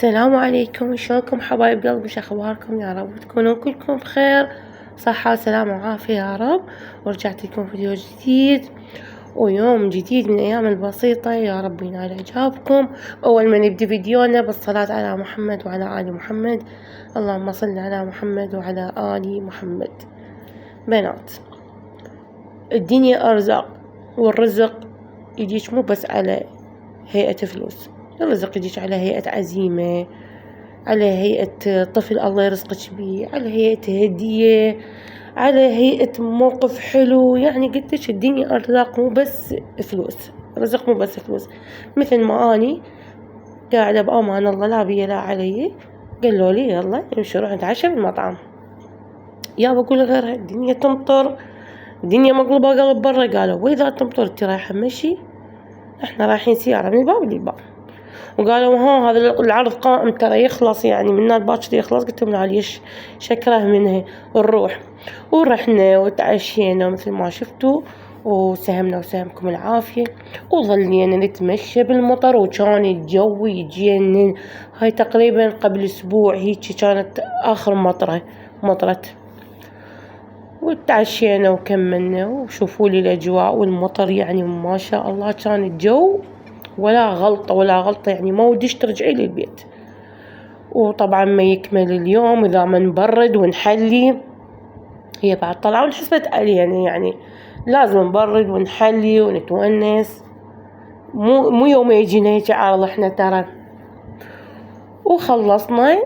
السلام عليكم، شلونكم حبايب قلبي؟ شو اخباركم؟ يا رب تكونون كلكم بخير، صحة وسلامة وعافية يا رب. ورجعت لكم فيديو جديد ويوم جديد من ايام البسيطة، يا رب ينال اعجابكم. اول ما نبدي فيديونا بالصلاة على محمد وعلى ال محمد، اللهم صل على محمد وعلى ال محمد. بنات، الدنيا ارزاق، والرزق يجيش مو بس على هيئة فلوس، الرزق يجيك على هيئة عزيمة، على هيئة طفل الله يرزقك بيه، على هيئة هدية، على هيئة موقف حلو. يعني قلتلك الدنيا أرزاق مو بس فلوس، رزق مو بس فلوس. مثل ما أني قاعدة بأمان الله لا بي لا علي، قالوا لي يلا نمشي نروح نتعشى بالمطعم. يا بقول غيرها الدنيا تمطر، الدنيا مقلوبة قلب برا. قالوا وإذا تمطر انتي رايحة مشي؟ احنا رايحين سيارة من الباب للباب. وقالوا ها هذا العرض قائم ترى يخلص، يعني من باكر يخلص. قلت لهم لا ليش شكره منها نروح. ورحنا وتعشينا مثل ما شفتوا، وسهمنا وسهمكم العافية، وظلينا نتمشى بالمطر، وكان الجو يجنن. هاي تقريبا قبل اسبوع هيك كانت اخر مطرت. وتعشينا وكملنا، وشوفوا لي الاجواء والمطر، يعني ما شاء الله كان الجو ولا غلطة، يعني ما وديش ترجعي للبيت. وطبعا ما يكمل اليوم إذا ما نبرد ونحلي. هي بعد طلعوا انحسبت علينا، يعني لازم نبرد ونحلي ونتونس، مو يوم يجينا هيك عارض احنا ترى. وخلصنا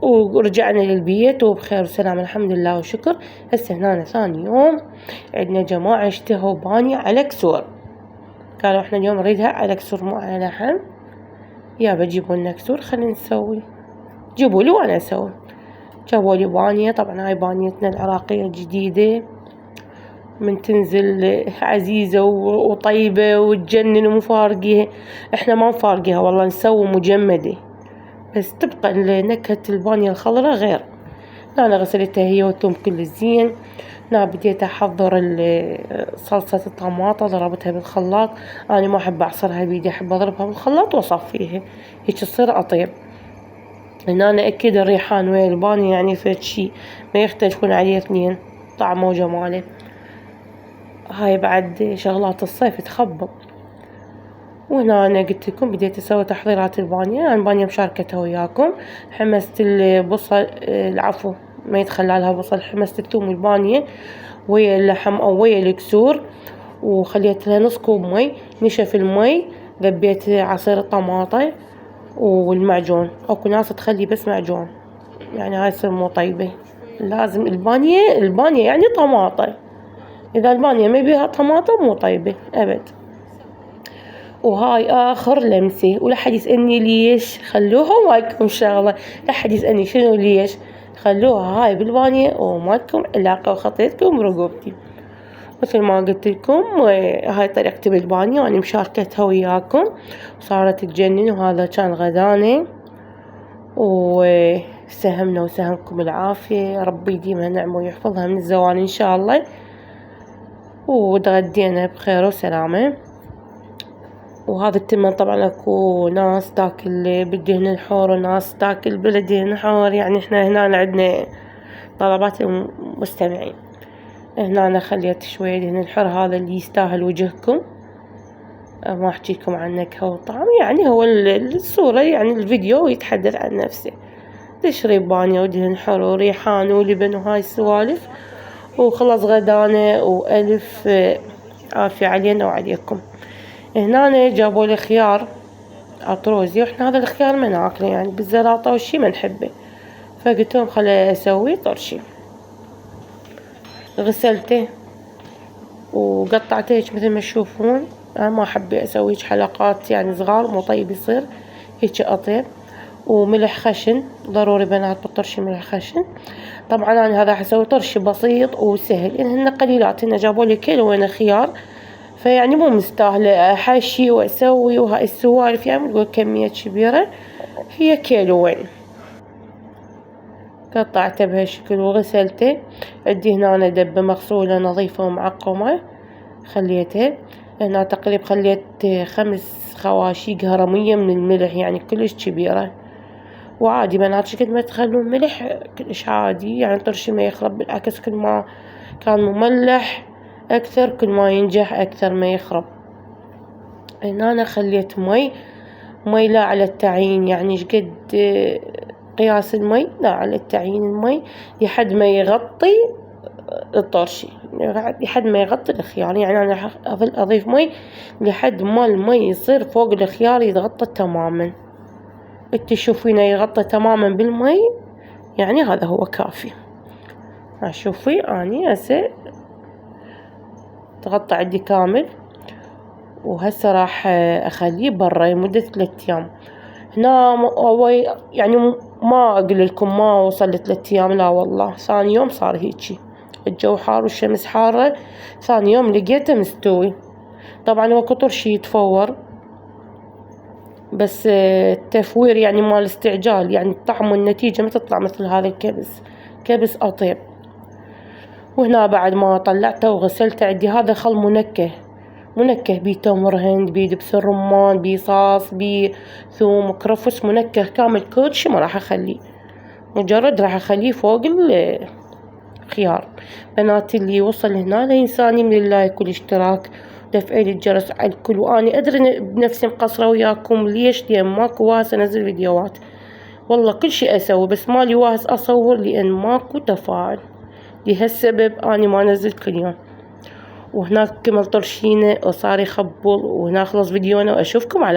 ورجعنا للبيت وبخير وسلام الحمد لله وشكر. هسه هنا ثاني يوم عندنا جماعة اشتهوا بانية على كسور، قالوا احنا اليوم نريدها على كسور مو على لحم. يابا جيبوا لنا كسور خلينا نسوي، جيبوا لي وانا اسوي. جابوا لي بانية، طبعا هاي بانيتنا العراقية الجديدة من تنزل عزيزة وطيبة وتجنن ومو فارقيها. احنا ما نفارقيها والله، نسوي مجمدة بس تبقى نكهة البانية الخضراء غير. انا غسلتها هي والثوم كل زين. انا بديت احضر صلصة الطماطة، ضربتها بالخلاط. انا ما احب اعصرها بيدي، احب اضربها بالخلاط واصفيها هيك تصير اطيب. هنا اكيد الريحان ويا البانية يعني فد شي ما يختلفون عليه اثنين، طعمه وجماله. هاي بعد شغلات الصيف تخبط. وهنا أنا قلت لكم بديت أسوي تحضيرات البانية. أنا البانية مشاركتها وياكم. حمست البصل، العفو ما يتخلى لها بصل. حمست الثوم البانية ويا اللحم أو ويا الكسور، وخليت لها نص كوب مي. نشف المي، ذبيت عصير الطماطة والمعجون. اكو ناس تخلي بس معجون، يعني هاي تصير مو طيبة. لازم البانية يعني طماطة، اذا البانية ما بيها طماطة مو طيبة ابد. وهاي اخر لمسة، ولا حد يسألني ليش، خلوها ماكم شغلة. لا حد يسألني شنو ليش، خلوها هاي بالبانية وماكم علاقة وخطيتكم برقبتي. مثل ما قلت لكم هاي طريقتي بالبانية وأنا مشاركتها وياكم، صارت تجنن. وهذا كان غداني، وسهمنا وسهمكم العافية، ربي يديمها نعمة ويحفظها من الزوال إن شاء الله. وتغدينا بخير وسلامة. وهذا التمن طبعا اكو ناس تاكل بالدهن الحار وناس تاكل بلا دهن حار، يعني احنا هنا عندنا طلبات المستمعين. هنا أنا خليت شوية دهن الحر، هذا اللي يستاهل وجهكم، ما احكيكم عن نكهة وطعم، يعني هو الصورة يعني الفيديو يتحدث عن نفسه. تشرب بانية ودهن حر وريحان ولبن وهاي السوالف، وخلص غدانا وألف عافية علينا وعليكم. هنا جابوا لي خيار عطروزي، واحنا هذا الخيار ما ناكله، يعني بالزلاطة والشي ما نحبه. فقلت لهم خلي اسوي طرشي. غسلته وقطعته هيك مثل ما تشوفون. انا ما احب اسوي هيك حلقات يعني صغار، مو طيب يصير هيك اطيب. وملح خشن ضروري بنات بالطرشي، ملح خشن. طبعا انا هذا حسوي طرشي بسيط وسهل، هن قليلات. هن جابوا لي كيلو وين خيار، فيعني مو مستاهله احشي واسوي وهاي السوالف، يعني نقول كميه كبيره، هي كيلو وين. قطعته بهالشكل وغسلته. عندي هنا دبة مغسولة نظيفة ومعقمة، خليته هنا تقريبا خليت 5 خواشيق هرمية من الملح، يعني كلش كبيرة. وعادي بنات قد ما تخلون ملح كلش عادي، يعني طرشي ما يخرب، بالعكس كل ما كان مملح أكثر كل ما ينجح أكثر ما يخرب. هنا أنا خليت مي لا على التعيين، يعني شقد قياس المي لا على التعيين المي لحد ما يغطي الطرشي، لحد ما يغطي الخيار. يعني أنا أضيف مي لحد ما المي يصير فوق الخيار يتغطى تماما. انت تشوفينه يغطى تماما بالمي، يعني هذا هو كافي. شوفي اني هسه تغطى عندي كامل، وهسه راح اخليه برا لمدة 3 أيام. هنا هو يعني ما اقول لكم ما وصل ل3 أيام، لا والله ثاني يوم صار هيجي، الجو حار والشمس حارة، ثاني يوم لقيته مستوي. طبعا هو كتر شي يتفور، بس التفوير يعني مال الاستعجال، يعني الطعم والنتيجة ما تطلع مثل هذا الكبس، كبس أطيب. وهنا بعد ما طلعته وغسلته عندي هذا خل منكه بيه تمر هند، بيه دبس الرمان، بيه صاص، بيه ثوم وكرفس، منكه كامل كل شي ما راح اخليه، مجرد راح اخليه فوق الخيار. بناتي اللي وصل هنا لا ينساني من اللايك والاشتراك تفعيل الجرس على الكل. واني ادري بنفسي مقصرة وياكم، ليش؟ لان ماكو واهس انزل فيديوهات، والله كل شي اسوي بس مالي واهس اصور لان ماكو تفاعل، لهالسبب اني ما انزل كل يوم. وهناك كمل طرشينه وصار يخبل، وهنا خلص فيديونا واشوفكم على